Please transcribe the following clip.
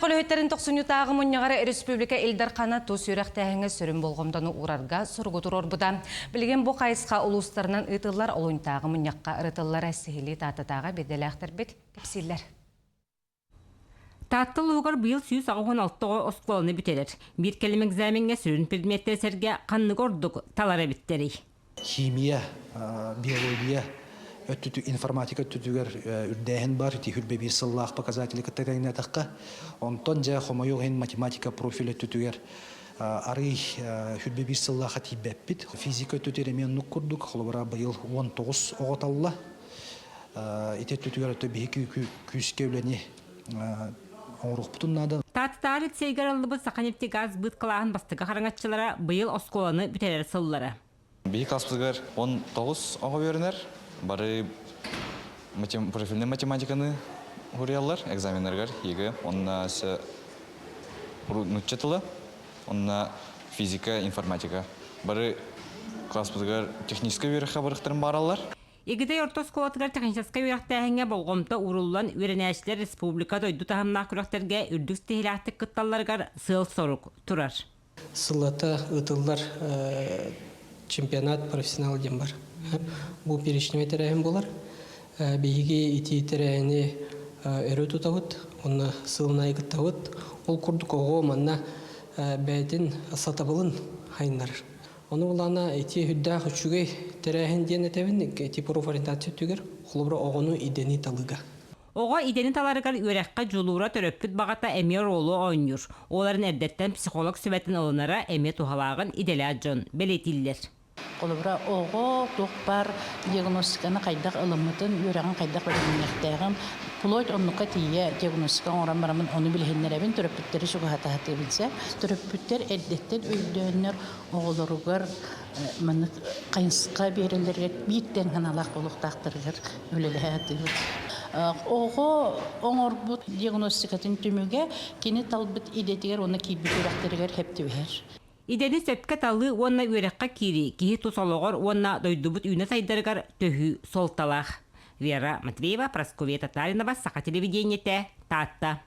Тақылы тақсынютағы мұньяғары республика Илдар қана тус үйрәқтәңі сүрін болғымданы урарға сұрғытыр орбыда. Білген бұ қайысқа ұлыстарынан ұтылар олуынтағы мұньяққа ұрытылар әсігілі татытаға беделі ақтырбек кепсейлер. Таттыл уғыр бұйыл сүйіс ағуын алттығы осқыланы бітелер. Bir келім экзаменге сүрін предметтер сәрге қанны көрдік талары біттері. Химия, биология, информатика түтігер үрдәйін бар, хүлбе бір сыллақ показатели кіттірәйіне таққа. Онтон жа хомойоғын математика профилі түтігер ары хүлбе бір сыллаққа тейбәппіт. Физика түтіремен нүк күрдік, қолыбыра бұйыл 19 оғыталла. Ете түтігер өті бейкі күйіскеулені оңыруқ бұтыннады. Таттары цейгер алыбы сақанепті газ бұт қылағын бастығы қараңатчылара бұйыл осқоланы бүтелер сыллары. Бейік аспызғар 19 оғы берінер. Бары профильный математиканы ғұриялар, экзаменергер, егі. Онына әсі нүтчетілі, онына физика, информатика. Бары аспызғар техническа веріққа барықтырын баралар. Егіде ортос қолатығар техническа веріқтәңе болғымта урулан өренәшілер республика дойду тағымнақ күрәқтерге үрдік стихилақтық қытталарғар сыл сорук тұрар. Сылата ұтылар чемпионат профессионал дем бар. Бұл перешнеме тәрәйін болар. Бейге ити тәрәйіні өрі тұтауыт, оны сылына егіттауыт. Ол күрдік оғы манна бәйтін сатабылын хайындар. Оны олана ити хүддақ үшіге тәрәйін ден әтәвін, ити профориентация түгер, қолыбыра оғыны идені талыға. Оға идені таларығар өрәққа жолуыра төрөппіт бағата әме ролы ойыныр. Оларын әрдеттен психолог сөбәтін олынара әме тухалағын иделі аджон белетілдер. Қолыбыра оғы тоқпар диагностиканы қайдақ ылымытын, өрәғын қайдақ өрәңнектәғын, Пулойт оннуқа тие диагностиканы оран барамын оны білгенлерәбін төрөппіттері шуға хата-хаты білсе, төрөппіттер әрдеттен өйдөнер оғылырығыр қайынсыққа берілерге биттен қаналақ болуқтақтырғыр өлелі хаты бұд. Оғы оңыр бұд диагностикатын түміге кені талбыт идетігер оны кейбіт өрәқтергер хепті өйер. Идені сөпке талы онна өрәққа кири, кейі тұсалығыр онна дойдубыт үйіне сайдарығар төхі солталақ. Вера Матвеева, Прасковья Татаринова, Саха телевидениете, Тата.